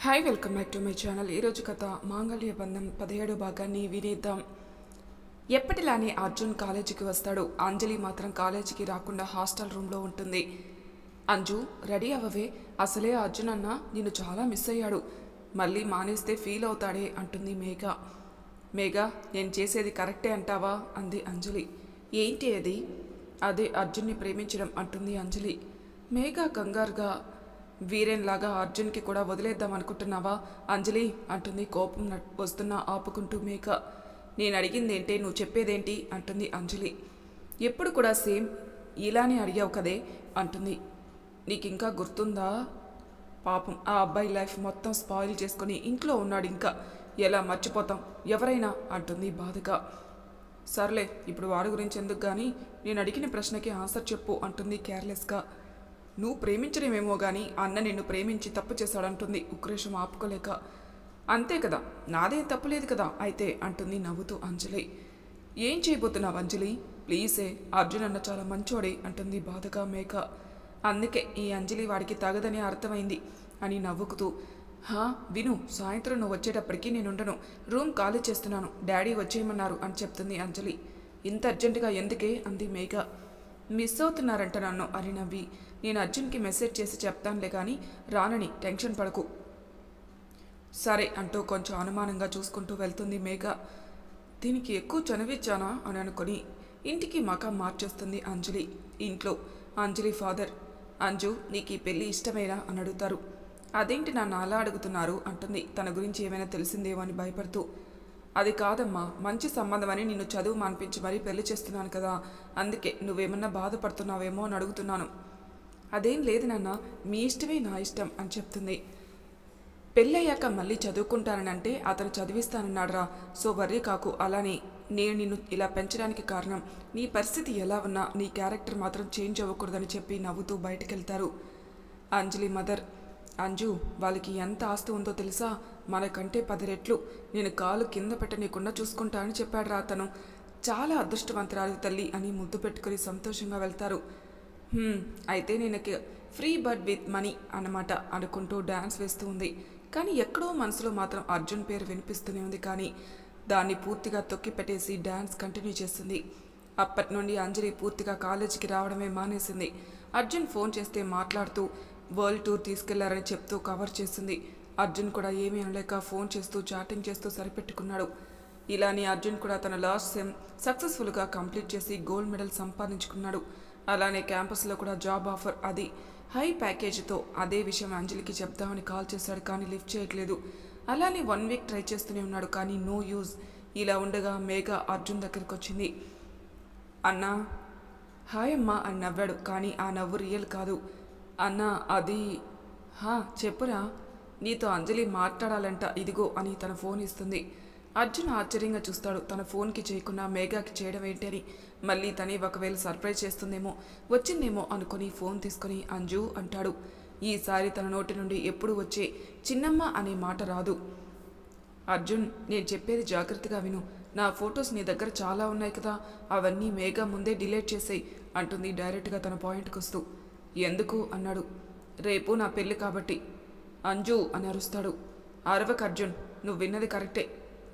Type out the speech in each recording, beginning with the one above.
Hi welcome back to my channel. ఈరోజు కథ మాంగళ్య బంధం 17 భాగాన్ని వినేద్దాం. ఎప్పటిలానే అర్జున్ కాలేజీకి వస్తాడు. అంజలి మాత్రం కాలేజీకి రాకుండా హాస్టల్ రూమ్లో ఉంటుంది. అంజు, రెడీ అవ్వవే, అసలే అర్జున్ అన్న నిన్ను చాలా మిస్ అయ్యాడు, మళ్ళీ మానేస్తే ఫీల్ అవుతాడే అంటుంది మేఘ. మేఘ, నేను చేసేది కరెక్టే అంటావా అంది అంజలి. ఏంటి అది? అదే అర్జున్ని ప్రేమించడం అంటుంది అంజలి. మేఘ కంగారుగా, వీరేన్లాగా అర్జున్కి కూడా వదిలేద్దాం అనుకుంటున్నావా అంజలి అంటుంది కోపం వస్తున్నా ఆపుకుంటూ మేఘ. నేను అడిగిందేంటే, నువ్వు చెప్పేదేంటి అంటుంది అంజలి. ఎప్పుడు కూడా సేమ్ ఇలానే అడిగావు కదే అంటుంది. నీకు ఇంకా గుర్తుందా? పాపం ఆ అబ్బాయి లైఫ్ మొత్తం స్పాయిల్ చేసుకుని ఇంట్లో ఉన్నాడు, ఇంకా ఎలా మర్చిపోతాం ఎవరైనా అంటుంది బాధగా. సర్లే, ఇప్పుడు వాడి గురించి ఎందుకు కానీ నేను అడిగిన ప్రశ్నకి ఆన్సర్ చెప్పు అంటుంది కేర్లెస్గా. నువ్వు ప్రేమించడమేమో కానీ అన్న నిన్ను ప్రేమించి తప్పు చేశాడంటుంది ఉక్రేషం ఆపుకోలేక. అంతే కదా, నాదేం తప్పులేదు కదా అయితే అంటుంది నవ్వుతూ అంజలి. ఏం చేయబోతున్నావు అంజలి? ప్లీజే, అర్జున్ అన్న చాలా మంచోడే అంటుంది బాధగా మేఘ. అందుకే ఈ అంజలి వాడికి తగదని అర్థమైంది అని నవ్వుకుతూ. విను, సాయంత్రం నువ్వు వచ్చేటప్పటికి నేనుండను, రూమ్ ఖాళీ చేస్తున్నాను, డాడీ వచ్చేయమన్నారు అని చెప్తుంది అంజలి. ఇంత అర్జెంటుగా ఎందుకే అంది మేఘ. మిస్ అవుతున్నారంట నన్ను అని నవ్వి, నేను అర్జున్కి మెసేజ్ చేసి చెప్తానులే కానీ రానని టెన్షన్ పడకు. సరే అంటూ కొంచెం అనుమానంగా చూసుకుంటూ వెళ్తుంది మేఘ. దీనికి ఎక్కువ చనివిచ్చానా అని అనుకుని ఇంటికి మకాం మార్చేస్తుంది అంజలి. ఇంట్లో అంజలి ఫాదర్, అంజు నీకు ఈ పెళ్ళి ఇష్టమేనా అని అడుగుతారు. అదేంటి నన్ను అలా అడుగుతున్నారు అంటుంది, తన గురించి ఏమైనా తెలిసిందేమో అని భయపడుతూ. అది కాదమ్మా, మంచి సంబంధం అని నిన్ను చదువు మానిపించి మరీ పెళ్లి చేస్తున్నాను కదా, అందుకే నువ్వేమన్నా బాధపడుతున్నావేమో అని అడుగుతున్నాను. అదేం లేదు నాన్న, మీ ఇష్టమే నా ఇష్టం అని చెప్తుంది. పెళ్ళయ్యాక మళ్ళీ చదువుకుంటానంటే అతను చదివిస్తానన్నాడురా, సో వర్రీ కాకు. అలానే నేను నిన్ను ఇలా పెంచడానికి కారణం నీ పరిస్థితి ఎలా ఉన్నా నీ క్యారెక్టర్ మాత్రం చేంజ్ అవ్వకూడదని చెప్పి నవ్వుతూ బయటకెళ్తారు. అంజలి మదర్, అంజు వాళ్ళకి ఎంత ఆస్తి ఉందో తెలుసా, మనకంటే 10 రెట్లు. నేను కాలు కింద పెట్టనీయకుండా చూసుకుంటా అని చెప్పాడు రా అతను. చాలా అదృష్టవంతురాలు తల్లి అని ముద్దు పెట్టుకుని సంతోషంగా వెళ్తారు. అయితే నేను ఫ్రీ బర్డ్ విత్ మనీ అన్నమాట అనుకుంటూ డ్యాన్స్ వేస్తూ ఉంది. కానీ ఎక్కడో మనసులో మాత్రం అర్జున్ పేరు వినిపిస్తూనే ఉంది. కానీ దాన్ని పూర్తిగా తొక్కి పెట్టేసి డ్యాన్స్ కంటిన్యూ చేస్తుంది. అప్పటి నుండి అంజలి పూర్తిగా కాలేజీకి రావడమే మానేసింది. అర్జున్ ఫోన్ చేస్తే మాట్లాడుతూ వరల్డ్ టూర్ తీసుకెళ్లారని చెప్తూ కవర్ చేస్తుంది. అర్జున్ కూడా ఏమీ అనలేక ఫోన్ చేస్తూ చాటింగ్ చేస్తూ సరిపెట్టుకున్నాడు. ఇలానే అర్జున్ కూడా తన లాస్ట్ సెమ్ సక్సెస్ఫుల్గా కంప్లీట్ చేసి గోల్డ్ మెడల్ సంపాదించుకున్నాడు. అలానే క్యాంపస్లో కూడా జాబ్ ఆఫర్, అది హై ప్యాకేజీతో. అదే విషయం అంజలికి చెప్దామని కాల్ చేశాడు కానీ లిఫ్ట్ చేయట్లేదు. అలానే 1 వీక్ ట్రై చేస్తూనే ఉన్నాడు కానీ నో యూజ్. ఇలా ఉండగా మేఘ అర్జున్ దగ్గరికి వచ్చింది. అన్నా, హాయ్ అమ్మా అని నవ్వాడు కానీ ఆ నవ్వు రియల్ కాదు. అన్నా అది చెప్పురా, నీతో అంజలి మాట్లాడాలంట, ఇదిగో అని తన ఫోన్ ఇస్తుంది. అర్జున్ ఆశ్చర్యంగా చూస్తాడు. తన ఫోన్కి చేయకుండా మేఘాకి చేయడం ఏంటి అని. మళ్ళీ తనే ఒకవేళ సర్ప్రైజ్ చేస్తుందేమో, వచ్చిందేమో అనుకుని ఫోన్ తీసుకుని అంజు అంటాడు. ఈసారి తన నోటి నుండి ఎప్పుడు వచ్చే చిన్నమ్మ అనే మాట రాదు. అర్జున్, నేను చెప్పేది జాగ్రత్తగా విను, నా ఫొటోస్ నీ దగ్గర చాలా ఉన్నాయి కదా, అవన్నీ మేఘ ముందే డిలీట్ చేసేయి అంటుంది డైరెక్ట్గా తన పాయింట్కి వస్తూ. ఎందుకు అన్నాడు. రేపు నా పెళ్ళి కాబట్టి. అంజు అని అరుస్తాడు. అరవక్ అర్జున్, నువ్వు విన్నది కరెక్టే.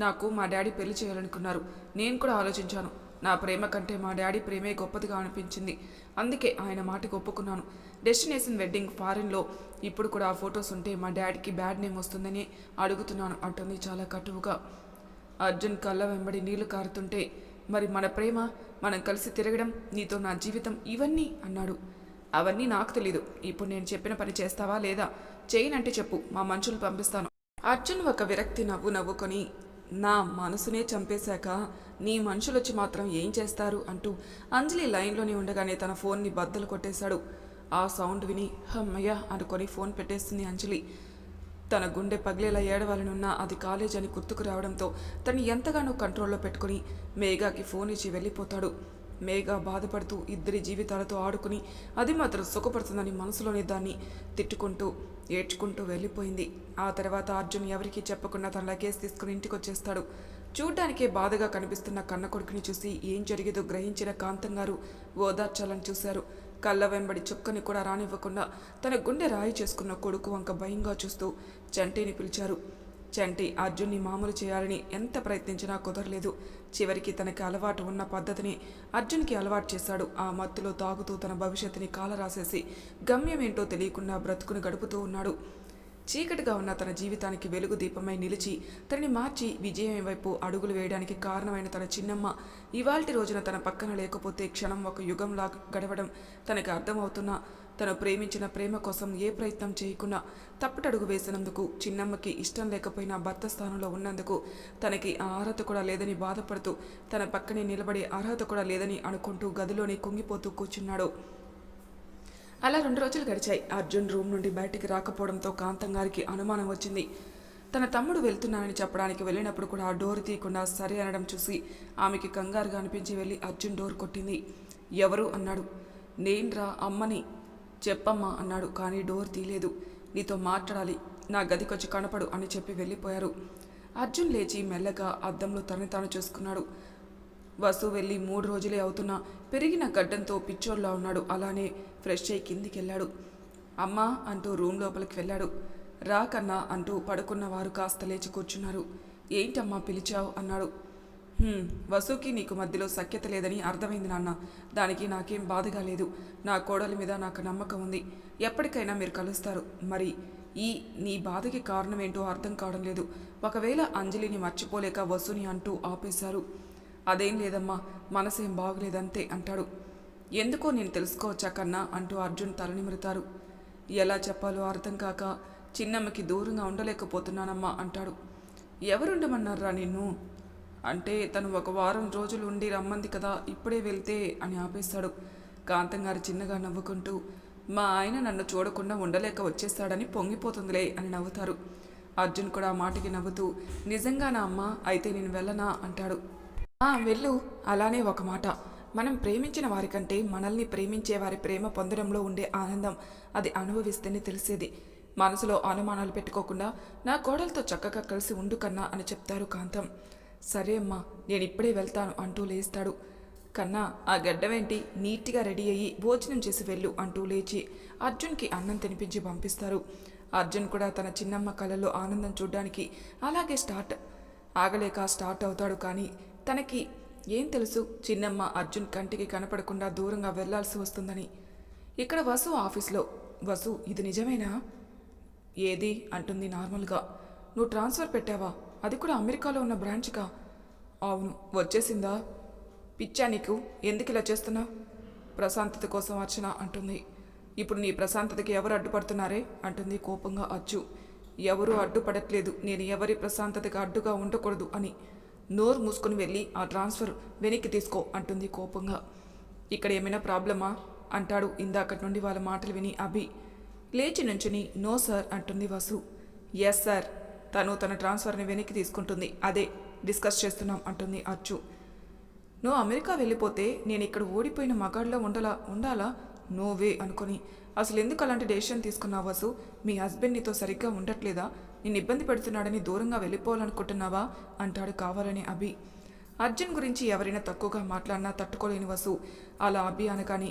నాకు మా డాడీ పెళ్లి చేయాలనుకున్నారు. నేను కూడా ఆలోచించాను. నా ప్రేమ కంటే మా డాడీ ప్రేమే గొప్పదిగా అనిపించింది. అందుకే ఆయన మాటకు ఒప్పుకున్నాను. డెస్టినేషన్ వెడ్డింగ్ ఫారిన్లో. ఇప్పుడు కూడా ఆ ఫొటోస్ ఉంటే మా డాడీకి బ్యాడ్ నేమ్ వస్తుందని అడుగుతున్నాను అంటుంది చాలా కటువుగా. అర్జున్ కళ్ళ వెంబడి నీళ్లు కారుతుంటే, మరి మన ప్రేమ, మనం కలిసి తిరగడం, నీతో నా జీవితం, ఇవన్నీ అన్నాడు. అవన్నీ నాకు తెలీదు. ఇప్పుడు నేను చెప్పిన పని చేస్తావా లేదా? చేయనంటే చెప్పు, మా మనుషులు పంపిస్తాను. అర్జున్ ఒక విరక్తి నవ్వు నవ్వుకొని, నా మనసునే చంపేశాక నీ మనుషులొచ్చి మాత్రం ఏం చేస్తారు అంటూ అంజలి లైన్లోనే ఉండగానే తన ఫోన్ని బద్దలు కొట్టేశాడు. ఆ సౌండ్ విని హమ్మయ్య అనుకొని ఫోన్ పెట్టేస్తుంది అంజలి. తన గుండె పగిలేలా ఏడవాలనున్నా అది కాలేజ్ అని గుర్తుకు రావడంతో తను ఎంతగానో కంట్రోల్లో పెట్టుకుని మేఘాకి ఫోన్ ఇచ్చి వెళ్ళిపోతాడు. మేఘ బాధపడుతూ ఇద్దరి జీవితాలతో ఆడుకుని అది మాత్రం సుఖపడుతుందని మనసులోనే దాన్ని తిట్టుకుంటూ ఏడ్చుకుంటూ వెళ్ళిపోయింది. ఆ తర్వాత అర్జున్ ఎవరికీ చెప్పకుండా తన లగేజ్ తీసుకుని ఇంటికి వచ్చేస్తాడు. చూడ్డానికే బాధగా కనిపిస్తున్న కన్న కొడుకుని చూసి ఏం జరిగేదో గ్రహించిన కాంతం గారు ఓదార్చాలని చూశారు. కళ్ళ వెంబడి చుక్కని కూడా రానివ్వకుండా తన గుండె రాయి చేసుకున్న కొడుకు వంక భయంగా చూస్తూ చంటిని పిలిచారు. చంటి అర్జున్ని మామూలు చేయాలని ఎంత ప్రయత్నించినా కుదరలేదు. చివరికి తనకి అలవాటు ఉన్న పద్ధతిని అర్జున్కి అలవాటు చేశాడు. ఆ మత్తులో తాగుతూ తన భవిష్యత్తుని కాలరాసేసి గమ్యమేంటో తెలియకుండా బ్రతుకుని గడుపుతూ ఉన్నాడు. చీకటిగా ఉన్న తన జీవితానికి వెలుగు దీపమై నిలిచి తనని మార్చి విజయం వైపు అడుగులు వేయడానికి కారణమైన తన చిన్నమ్మ ఇవాల్టి రోజున తన పక్కన లేకపోతే క్షణం ఒక యుగంలా గడవడం తనకి అర్థమవుతున్నా తను ప్రేమించిన ప్రేమ కోసం ఏ ప్రయత్నం చేయకుండా తప్పటడుగు వేసినందుకు, చిన్నమ్మకి ఇష్టం లేకపోయినా భర్త స్థానంలో ఉన్నందుకు తనకి ఆ అర్హత కూడా లేదని బాధపడుతూ తన పక్కనే నిలబడే అర్హత కూడా లేదని అనుకుంటూ గదిలోనే కుంగిపోతూ కూర్చున్నాడు. అలా 2 రోజులు గడిచాయి. అర్జున్ రూమ్ నుండి బయటికి రాకపోవడంతో కాంతం గారికి అనుమానం వచ్చింది. తన తమ్ముడు వెళ్తున్నానని చెప్పడానికి వెళ్ళినప్పుడు కూడా ఆ డోర్ తీయకుండా సరే అనడం చూసి ఆమెకి కంగారుగా అనిపించి వెళ్ళి అర్జున్ డోర్ కొట్టింది. ఎవరు అన్నాడు. నేన్రా అమ్మని. చెప్పమ్మా అన్నాడు. కానీ డోర్ తీయలేదు. నీతో మాట్లాడాలి, నా గదికొచ్చి కనపడు అని చెప్పి వెళ్ళిపోయారు. అర్జున్ లేచి మెల్లగా అద్దంలో తనని తాను చూసుకున్నాడు. వసు వెళ్ళి 3 రోజులే అవుతున్నా పెరిగిన గడ్డంతో పిచ్చోళ్ళలా ఉన్నాడు. అలానే ఫ్రెష్ అయి కిందికి వెళ్ళాడు. అమ్మా అంటూ రూమ్ లోపలికి వెళ్ళాడు. రా కన్నా అంటూ పడుకున్న వారు కాస్త లేచి కూర్చున్నారు. ఏంటమ్మా పిలిచావు అన్నాడు. వసుకి నీకు మధ్యలో సఖ్యత లేదని అర్థమైంది నాన్న. దానికి నాకేం బాధగా లేదు. నా కోడలి మీద నాకు నమ్మకం ఉంది. ఎప్పటికైనా మీరు కలుస్తారు. మరి నీ బాధకి కారణం ఏంటో అర్థం కావడం లేదు. ఒకవేళ అంజలిని మర్చిపోలేక వసుని అంటూ ఆపేశారు. అదేం లేదమ్మా, మనసేం బాగులేదంతే అంటాడు. ఎందుకో నేను తెలుసుకోవచ్చా కన్నా అంటూ అర్జున్ తలనిమురుతారు. ఎలా చెప్పాలో అర్థం కాక చిన్నమ్మకి దూరంగా ఉండలేకపోతున్నానమ్మా అంటాడు. ఎవరుండమన్నారా నిన్ను అంటే తను 1 వారం రోజులు ఉండి రమ్మంది కదా, ఇప్పుడే వెళ్తే అని ఆపేశాడు. కాంతం గారు చిన్నగా నవ్వుకుంటూ మా ఆయన నన్ను చూడకుండా ఉండలేక వచ్చేస్తాడని పొంగిపోతుందిలే అని నవ్వుతారు. అర్జున్ కూడా ఆ మాటకి నవ్వుతూ నిజంగానా అమ్మా, అయితే నేను వెళ్ళనా అంటాడు. వెళ్ళు. అలానే ఒక మాట, మనం ప్రేమించిన వారికంటే మనల్ని ప్రేమించే వారి ప్రేమ పొందడంలో ఉండే ఆనందం అది అనుభవిస్తేనే తెలిసేది. మనసులో అనుమానాలు పెట్టుకోకుండా నా కోడలతో చక్కగా కలిసి ఉండు కన్నా అని చెప్తారు కాంతం. సరే అమ్మా, నేను ఇప్పుడే వెళ్తాను అంటూ లేస్తాడు. కన్నా ఆ గడ్డమేంటి, నీట్గా రెడీ అయ్యి భోజనం చేసి వెళ్ళు అంటూ లేచి అర్జున్కి అన్నం తినిపించి పంపిస్తారు. అర్జున్ కూడా తన చిన్నమ్మ కళ్ళలో ఆనందం చూడ్డానికి అలాగే ఆగలేక స్టార్ట్ అవుతాడు. కానీ తనకి ఏం తెలుసు చిన్నమ్మ అర్జున్ కంటికి కనపడకుండా దూరంగా వెళ్లాల్సి వస్తుందని. ఇక్కడ వసు ఆఫీస్లో. వసు, ఇది నిజమేనా? ఏది అంటుంది నార్మల్గా. నువ్వు ట్రాన్స్ఫర్ పెట్టావా? అది కూడా అమెరికాలో ఉన్న బ్రాంచ్కా? అవును. వచ్చేసిందా? పిచ్చా నీకు, ఎందుకు ఇలా చేస్తున్నావు? ప్రశాంతత కోసం అర్చన అంటుంది. ఇప్పుడు నీ ప్రశాంతతకి ఎవరు అడ్డుపడుతున్నారే అంటుంది కోపంగా అచ్చు. ఎవరూ అడ్డుపడట్లేదు, నేను ఎవరి ప్రశాంతతకి అడ్డుగా ఉండకూడదు అని. నోరు మూసుకుని వెళ్ళి ఆ ట్రాన్స్ఫర్ వెనక్కి తీసుకో అంటుంది కోపంగా. ఇక్కడ ఏమైనా ప్రాబ్లమా అంటాడు ఇందాకటి నుండి వాళ్ళ మాటలు విని అభి. లేచి నుంచుని నో సార్ అంటుంది వసు. ఎస్ సార్, తన ట్రాన్స్ఫర్ని వెనక్కి తీసుకుంటుంది, అదే డిస్కస్ చేస్తున్నాం అంటుంది అచ్చు. నువ్వు అమెరికా వెళ్ళిపోతే నేను ఇక్కడ ఓడిపోయిన మగాడిలో ఉండాలా? నోవే అనుకుని అసలు ఎందుకు అలాంటి డెసిషన్ తీసుకున్నావు వసు? మీ హస్బెండ్ నీతో సరిగ్గా ఉండట్లేదా? నిన్ను ఇబ్బంది పెడుతున్నాడని దూరంగా వెళ్ళిపోవాలనుకుంటున్నావా అంటాడు కావాలని అభి. అర్జున్ గురించి ఎవరైనా తక్కువగా మాట్లాడినా తట్టుకోలేని వసు అలా అభి అనగాని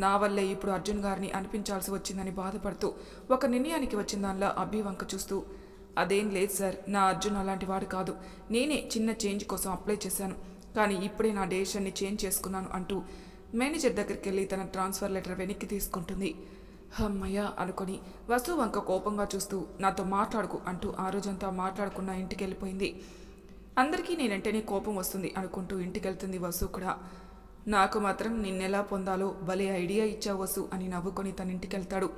నా వల్లే ఇప్పుడు అర్జున్ గారిని అనిపించాల్సి వచ్చిందని బాధపడుతూ ఒక నిర్ణయానికి వచ్చిన దానిలా అభి వంక చూస్తూ అదేం లేదు సార్, నా అర్జున్ అలాంటి వాడు కాదు. నేనే చిన్న చేంజ్ కోసం అప్లై చేశాను, కానీ ఇప్పుడే నా డెసిషన్ని చేంజ్ చేసుకున్నాను అంటూ మేనేజర్ దగ్గరికి వెళ్ళి తన ట్రాన్స్ఫర్ లెటర్ వెనక్కి తీసుకుంటుంది. అమ్మయ్య అనుకొని వసు వంక కోపంగా చూస్తూ నాతో మాట్లాడుకు అంటూ ఆ రోజంతా మాట్లాడకుండా ఇంటికి వెళ్ళిపోయింది. అందరికీ నేనంటేనే కోపం వస్తుంది అనుకుంటూ ఇంటికి వెళ్తుంది వసు కూడా. నాకు మాత్రం నిన్నెలా పొందాలో భలే ఐడియా ఇచ్చావు వసు అని నవ్వుకొని తన ఇంటికి వెళ్తాడు.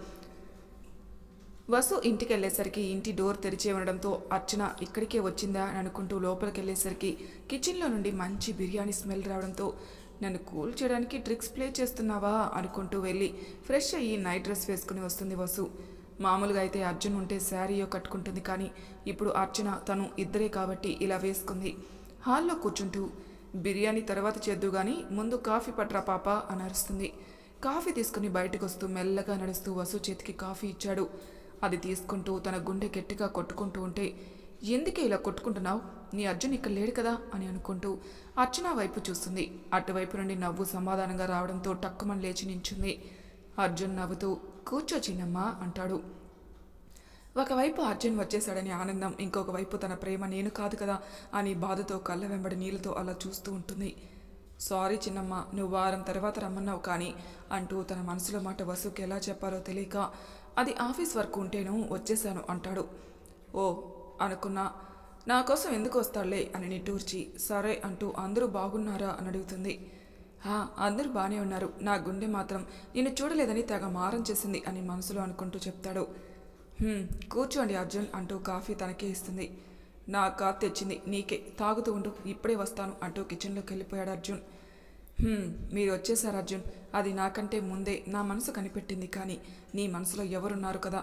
వసు ఇంటికి వెళ్ళేసరికి ఇంటి డోర్ తెరిచే ఉండడంతో అర్చన ఇక్కడికే వచ్చిందా అని అనుకుంటూ లోపలికి వెళ్ళేసరికి కిచెన్లో నుండి మంచి బిర్యానీ స్మెల్ రావడంతో నన్ను కూల్ చేయడానికి ట్రిక్స్ ప్లే చేస్తున్నావా అనుకుంటూ వెళ్ళి ఫ్రెష్ అయ్యి నైట్ డ్రెస్ వేసుకుని వస్తుంది వసు. మామూలుగా అయితే అర్జున్ ఉంటే శారీయో కట్టుకుంటుంది, కానీ ఇప్పుడు అర్చన తను ఇద్దరే కాబట్టి ఇలా వేసుకుంది. హాల్లో కూర్చుంటూ బిర్యానీ తర్వాత చేద్దు గాని ముందు కాఫీ పట్రా పాప అని అరుస్తుంది. కాఫీ తీసుకుని బయటకు వస్తూ మెల్లగా నడుస్తూ వసు చేతికి కాఫీ ఇచ్చాడు. అది తీసుకుంటూ తన గుండె గట్టిగా కొట్టుకుంటూ ఉంటే ఎందుకే ఇలా కొట్టుకుంటున్నావు, నీ అర్జున్ ఇక్కడ లేడు కదా అని అనుకుంటూ అర్చన వైపు చూస్తుంది. అటువైపు నుండి నవ్వు సమాధానంగా రావడంతో టక్కుమని లేచి నించుంది. అర్జున్ నవ్వుతూ కూర్చో చిన్నమ్మా అంటాడు. ఒకవైపు అర్జున్ వచ్చేశాడని ఆనందం, ఇంకొక వైపు తన ప్రేమ నేను కాదు కదా అని బాధతో కళ్ళ వెంబడి నీళ్ళతో అలా చూస్తూ ఉంటుంది. సారీ చిన్నమ్మ, నువ్వు వారం తర్వాత రమ్మన్నావు కానీ అంటూ తన మనసులో మాట వసుకి ఎలా చెప్పాలో తెలియక అది ఆఫీస్ వర్క్ ఉంటేను వచ్చేశాను అంటాడు. ఓ అనుకున్నా, నా కోసం ఎందుకు వస్తాడులే అని నిట్టూర్చి సరే అంటూ అందరూ బాగున్నారా అని అడుగుతుంది. అందరూ బాగానే ఉన్నారు, నా గుండె మాత్రం నిన్ను చూడలేదని తెగ మారం చేసింది అని మనసులో అనుకుంటూ చెప్తాడు. కూర్చోండి అర్జున్ అంటూ కాఫీ తనకే ఇస్తుంది. నా కార్ తెచ్చింది నీకే, తాగుతూ ఉండు, ఇప్పుడే వస్తాను అంటూ కిచెన్లోకి వెళ్ళిపోయాడు అర్జున్. మీరు వచ్చేసారు అర్జున్, అది నాకంటే ముందే నా మనసు కనిపెట్టింది, కానీ నీ మనసులో ఎవరున్నారు కదా,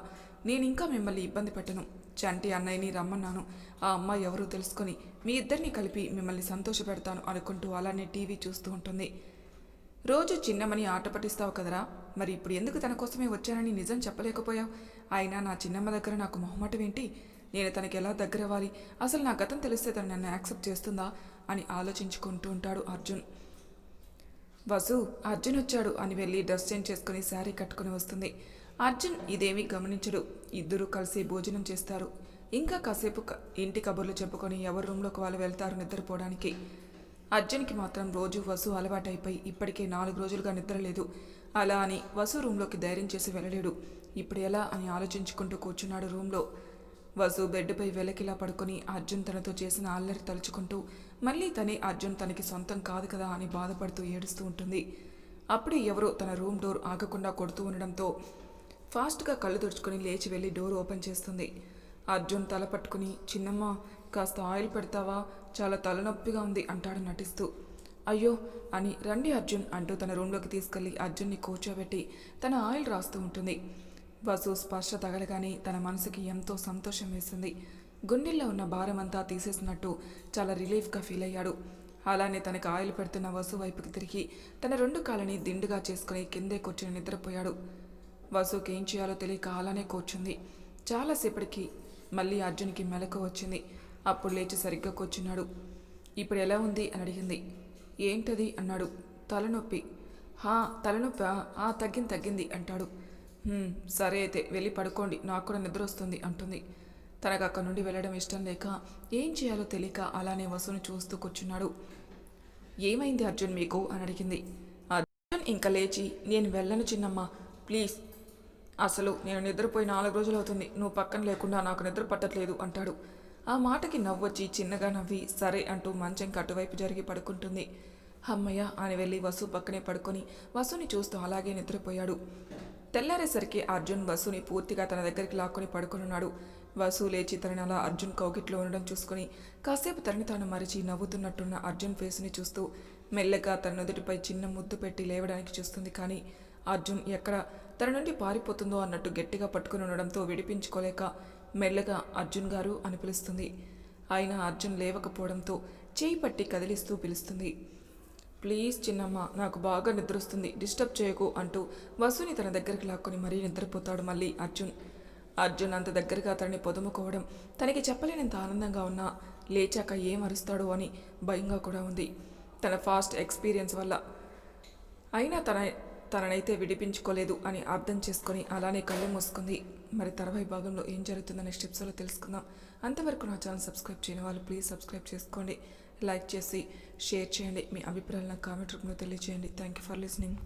నేను ఇంకా మిమ్మల్ని ఇబ్బంది పెట్టను. చంటి అన్నయ్యని రమ్మన్నాను, ఆ అమ్మాయి ఎవరూ తెలుసుకొని మీ ఇద్దరిని కలిపి మిమ్మల్ని సంతోషపెడతాను అనుకుంటూ అలానే టీవీ చూస్తూ ఉంటుంది. రోజు చిన్నమ్మని ఆట పట్టిస్తావు కదరా, మరి ఇప్పుడు ఎందుకు తన కోసమే వచ్చానని నిజం చెప్పలేకపోయావు? అయినా నా చిన్నమ్మ దగ్గర నాకు మొహమాటం ఏంటి? నేను తనకి ఎలా దగ్గర అవ్వాలి? అసలు నా గతం తెలిస్తే తను నన్ను యాక్సెప్ట్ చేస్తుందా అని ఆలోచించుకుంటూ ఉంటాడు అర్జున్. వసు, అర్జున్ వచ్చాడు అని వెళ్ళి డ్రెస్ చేంజ్ చేసుకుని శారీ కట్టుకుని వస్తుంది. అర్జున్ ఇదేమీ గమనించడు. ఇద్దరూ కలిసి భోజనం చేస్తారు. ఇంకా కాసేపు ఇంటి కబుర్లు చెప్పుకొని ఎవరి రూమ్లోకి వాళ్ళు వెళ్తారు నిద్రపోవడానికి. అర్జున్కి మాత్రం రోజు వసు అలవాటైపోయి ఇప్పటికే 4 రోజులుగా నిద్రలేదు. అలా అని వసు రూమ్లోకి ధైర్యం చేసి వెళ్ళలేడు. ఇప్పుడు ఎలా అని ఆలోచించుకుంటూ కూర్చున్నాడు రూమ్లో. వసు బెడ్పై వెలకిలా పడుకొని అర్జున్ తనతో చేసిన అల్లరి తలుచుకుంటూ మళ్ళీ తనే అర్జున్ తనకి సొంతం కాదు కదా అని బాధపడుతూ ఏడుస్తూ ఉంటుంది. అప్పుడే ఎవరో తన రూమ్ డోర్ ఆగకుండా కొడుతూ ఉండడంతో ఫాస్ట్గా కళ్ళు తుడుచుకొని లేచి వెళ్ళి డోర్ ఓపెన్ చేస్తుంది. అర్జున్ తల పట్టుకుని చిన్నమ్మ కాస్త ఆయిల్ పెడతావా, చాలా తలనొప్పిగా ఉంది అంటాడు నటిస్తూ. అయ్యో అని రండి అర్జున్ అంటూ తన రూమ్లోకి తీసుకెళ్లి అర్జున్ని కూర్చోబెట్టి తన ఆయిల్ రాస్తూ ఉంటుంది. వసు స్పర్శ తగలగానే తన మనసుకి ఎంతో సంతోషం వేసింది. గుండెల్లో ఉన్న భారమంతా తీసేసినట్టు చాలా రిలీఫ్గా ఫీల్ అయ్యాడు. అలానే తనకు ఆయిల్ పెడుతున్న వసు వైపుకి తిరిగి తన 2 కాళ్ళని దిండుగా చేసుకుని కిందే కూర్చుని నిద్రపోయాడు. వసుకి ఏం చేయాలో తెలియక అలానే కూర్చుంది. చాలాసేపటికి మళ్ళీ అర్జున్కి మెలకు వచ్చింది. అప్పుడు లేచి సరిగ్గా కూర్చున్నాడు. ఇప్పుడు ఎలా ఉంది అని అడిగింది. ఏంటది అన్నాడు. తలనొప్పి. తలనొప్పి తగ్గింది అంటాడు. సరే అయితే వెళ్ళి పడుకోండి, నాకు కూడా నిద్ర వస్తుంది అంటుంది. తనకు అక్కడి నుండి వెళ్ళడం ఇష్టం లేక ఏం చేయాలో తెలియక అలానే వసును చూస్తూ కూర్చున్నాడు. ఏమైంది అర్జున్ మీకు అని అడిగింది. అర్జున్ ఇంకా లేచి నేను వెళ్ళను చిన్నమ్మ, ప్లీజ్, అసలు నేను నిద్రపోయి 4 రోజులు అవుతుంది, నువ్వు పక్కన లేకుండా నాకు నిద్ర పట్టట్లేదు అంటాడు. ఆ మాటకి నవ్వొచ్చి చిన్నగా నవ్వి సరే అంటూ మంచం కట్టువైపు జరిగి పడుకుంటుంది. అమ్మయ్య అని వెళ్ళి వసు పక్కనే పడుకొని వసుని చూస్తూ అలాగే నిద్రపోయాడు. తెల్లారేసరికి అర్జున్ వసుని పూర్తిగా తన దగ్గరికి లాక్కొని పడుకున్నాడు. వసు లేచి తనని అలా అర్జున్ కౌగిట్లో ఉండడం చూసుకుని కాసేపు తనని తాను మరిచి నవ్వుతున్నట్టున్న అర్జున్ ఫేస్ని చూస్తూ మెల్లగా తన నుదుటిపై చిన్న ముద్దు పెట్టి లేవడానికి చూస్తుంది. కానీ అర్జున్ ఎక్కడ తన నుండి పారిపోతుందో అన్నట్టు గట్టిగా పట్టుకుని ఉండడంతో విడిపించుకోలేక మెల్లగా అర్జున్ గారు అని పిలుస్తుంది. అయినా అర్జున్ లేవకపోవడంతో చేయి పట్టి కదిలిస్తూ పిలుస్తుంది. ప్లీజ్ చిన్నమ్మ, నాకు బాగా నిద్రొస్తుంది, డిస్టర్బ్ చేయకు అంటూ వసుని తన దగ్గరికి లాక్కొని మరీ నిద్రపోతాడు మళ్ళీ అర్జున్ అంత దగ్గరగా తనని పొదుముకోవడం తనకి చెప్పలేనంత ఆనందంగా ఉన్నా లేచాక ఏం అరుస్తాడో అని భయంగా కూడా ఉంది. తన ఫాస్ట్ ఎక్స్పీరియన్స్ వల్ల అయినా తననైతే విడిపించుకోలేదు అని అర్థం చేసుకొని అలానే కళ్ళు మూసుకుంది. మరి తర్వాయి భాగంలో ఏం జరుగుతుందో నెక్స్ట్ ఎపిసోడ్లో తెలుసుకుందాం. అంతవరకు నా ఛానల్ సబ్స్క్రైబ్ చేయని వాళ్ళు ప్లీజ్ సబ్స్క్రైబ్ చేసుకోండి, లైక్ చేసి షేర్ చేయండి, మీ అభిప్రాయాలను కామెంట్ రూపంలో తెలియజేయండి. Thank you for listening.